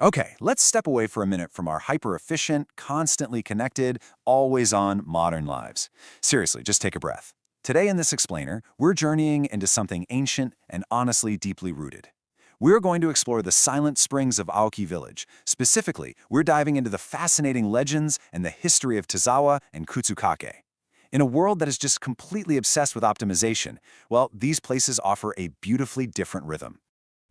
Okay, let's step away for a minute from our hyper-efficient, constantly connected, always-on modern lives. Seriously, just take a breath. Today in this explainer, we're journeying into something ancient and honestly deeply rooted. We're going to explore the silent springs of Aoki Village. Specifically, we're diving into the fascinating legends and the history of Tazawa and Kutsukake. In a world that is just completely obsessed with optimization, well, these places offer a beautifully different rhythm.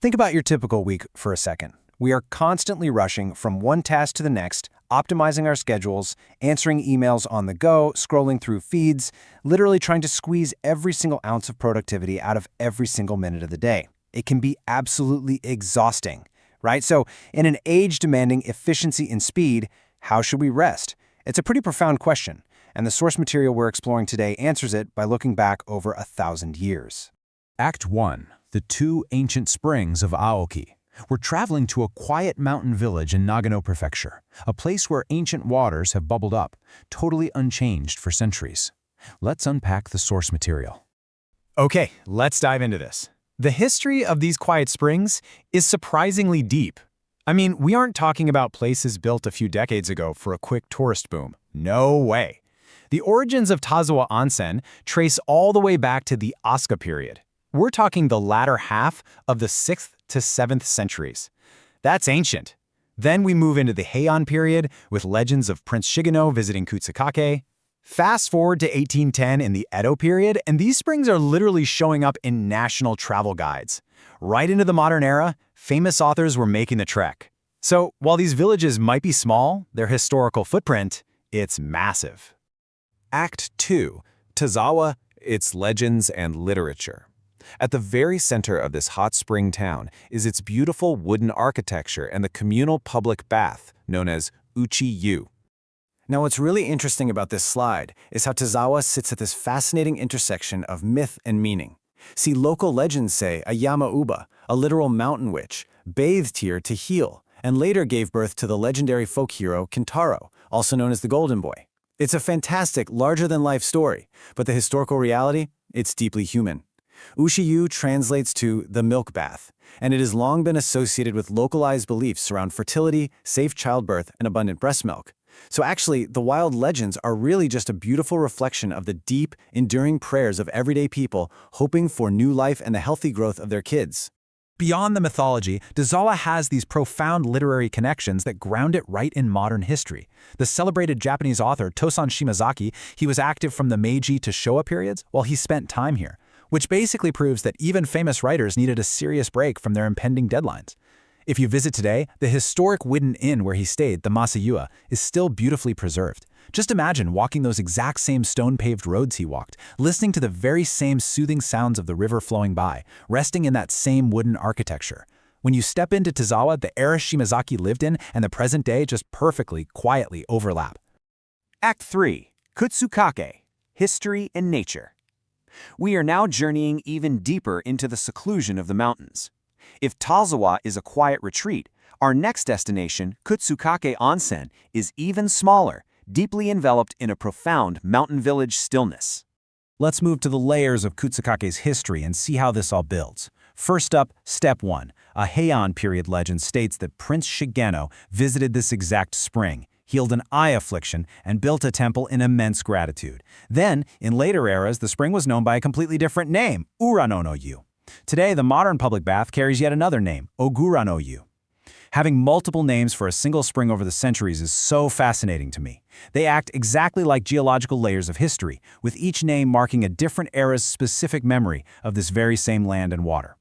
Think about your typical week for a second. We are constantly rushing from one task to the next, optimizing our schedules, answering emails on the go, scrolling through feeds, literally trying to squeeze every single ounce of productivity out of every single minute of the day. It can be absolutely exhausting, right? So, in an age demanding efficiency and speed, how should we rest? It's a pretty profound question, and the source material we're exploring today answers it by looking back over 1,000 years. Act 1. The Two Ancient Springs of Aoki. We're traveling to a quiet mountain village in Nagano Prefecture, a place where ancient waters have bubbled up, totally unchanged for centuries. Let's unpack the source material. Okay, let's dive into this. The history of these quiet springs is surprisingly deep. I mean, we aren't talking about places built a few decades ago for a quick tourist boom. No way. The origins of Tazawa Onsen trace all the way back to the Asuka period. We're talking the latter half of the 6th to 7th centuries. That's ancient. Then we move into the Heian period with legends of Prince Shigeno visiting Kutsukake. Fast forward to 1810 in the Edo period, and these springs are literally showing up in national travel guides. Right into the modern era, famous authors were making the trek. So while these villages might be small, their historical footprint, it's massive. Act 2. Tazawa, its legends and literature. At the very center of this hot spring town is its beautiful wooden architecture and the communal public bath known as Uchi-yu. Now, what's really interesting about this slide is how Tazawa sits at this fascinating intersection of myth and meaning. See, local legends say a Yama-uba, a literal mountain witch, bathed here to heal, and later gave birth to the legendary folk hero Kintaro, also known as the Golden Boy. It's a fantastic, larger-than-life story, but the historical reality, it's deeply human. Uchi-yu translates to the milk bath, and it has long been associated with localized beliefs around fertility, safe childbirth, and abundant breast milk. So actually, the wild legends are really just a beautiful reflection of the deep, enduring prayers of everyday people hoping for new life and the healthy growth of their kids. Beyond the mythology, Tazawa has these profound literary connections that ground it right in modern history. The celebrated Japanese author Tosan Shimazaki, he was active from the Meiji to Showa periods while he spent time here, which basically proves that even famous writers needed a serious break from their impending deadlines. If you visit today, the historic wooden inn where he stayed, the Masayua, is still beautifully preserved. Just imagine walking those exact same stone-paved roads he walked, listening to the very same soothing sounds of the river flowing by, resting in that same wooden architecture. When you step into Tazawa, the era Shimazaki lived in and the present day just perfectly, quietly overlap. Act 3. Kutsukake, History and Nature. We are now journeying even deeper into the seclusion of the mountains. If Tazawa is a quiet retreat, our next destination, Kutsukake Onsen, is even smaller, deeply enveloped in a profound mountain village stillness. Let's move to the layers of Kutsukake's history and see how this all builds. First up, Step 1. A Heian period legend states that Prince Shigeno visited this exact spring, healed an eye affliction, and built a temple in immense gratitude. Then, in later eras, the spring was known by a completely different name, Urano-no-yu. Today, the modern public bath carries yet another name, Ogura-no-yu. Having multiple names for a single spring over the centuries is so fascinating to me. They act exactly like geological layers of history, with each name marking a different era's specific memory of this very same land and water.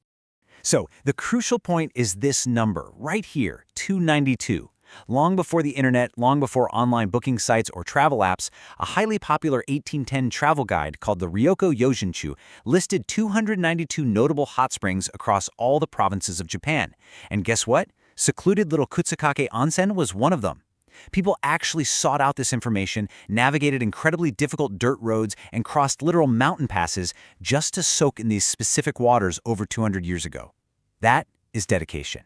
So, the crucial point is this number, right here, 292. Long before the internet, long before online booking sites or travel apps, a highly popular 1810 travel guide called the Ryoko Yojinchu listed 292 notable hot springs across all the provinces of Japan. And guess what? Secluded little Kutsukake Onsen was one of them. People actually sought out this information, navigated incredibly difficult dirt roads, and crossed literal mountain passes just to soak in these specific waters over 200 years ago. That is dedication.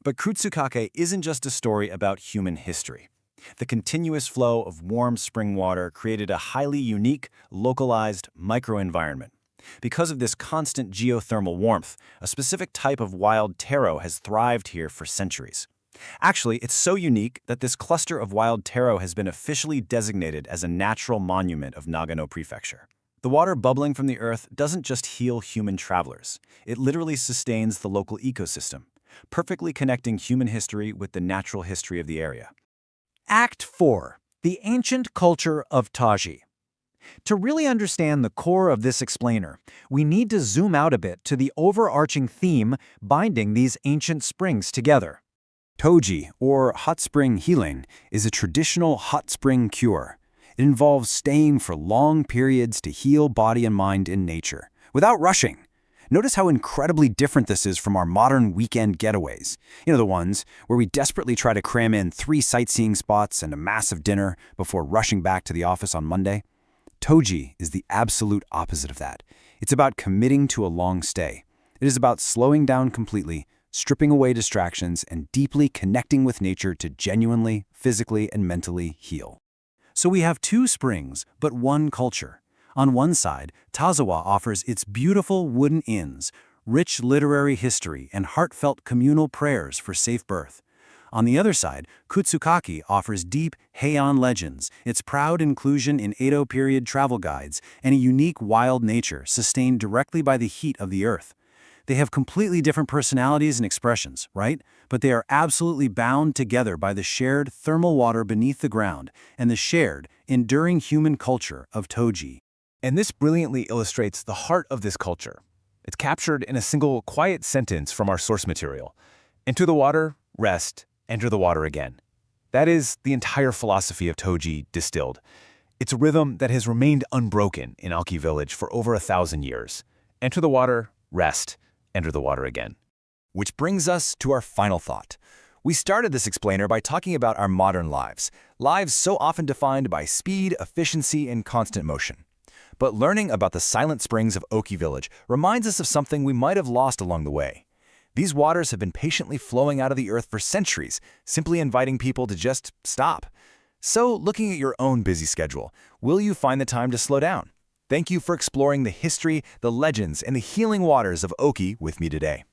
But Kutsukake isn't just a story about human history. The continuous flow of warm spring water created a highly unique, localized microenvironment. Because of this constant geothermal warmth, a specific type of wild taro has thrived here for centuries. Actually, it's so unique that this cluster of wild taro has been officially designated as a natural monument of Nagano Prefecture. The water bubbling from the earth doesn't just heal human travelers. It literally sustains the local ecosystem, perfectly connecting human history with the natural history of the area. Act 4. The Ancient Culture of Toji. To really understand the core of this explainer, we need to zoom out a bit to the overarching theme binding these ancient springs together. Toji, or hot spring healing, is a traditional hot spring cure. It involves staying for long periods to heal body and mind in nature, without rushing. Notice how incredibly different this is from our modern weekend getaways. You know, the ones where we desperately try to cram in 3 sightseeing spots and a massive dinner before rushing back to the office on Monday. Toji is the absolute opposite of that. It's about committing to a long stay. It is about slowing down completely, stripping away distractions, and deeply connecting with nature to genuinely, physically, and mentally heal. So we have 2 springs, but one culture. On one side, Tazawa offers its beautiful wooden inns, rich literary history, and heartfelt communal prayers for safe birth. On the other side, Kutsukake offers deep Heian legends, its proud inclusion in Edo-period travel guides, and a unique wild nature sustained directly by the heat of the earth. They have completely different personalities and expressions, right? But they are absolutely bound together by the shared thermal water beneath the ground and the shared, enduring human culture of Toji. And this brilliantly illustrates the heart of this culture. It's captured in a single quiet sentence from our source material. Enter the water, rest, enter the water again. That is the entire philosophy of Toji distilled. It's a rhythm that has remained unbroken in Aoki Village for over 1,000 years. Enter the water, rest, enter the water again. Which brings us to our final thought. We started this explainer by talking about our modern lives so often defined by speed, efficiency, and constant motion. But learning about the silent springs of Aoki Village reminds us of something we might have lost along the way. These waters have been patiently flowing out of the earth for centuries, simply inviting people to just stop. So, looking at your own busy schedule, will you find the time to slow down? Thank you for exploring the history, the legends, and the healing waters of Aoki with me today.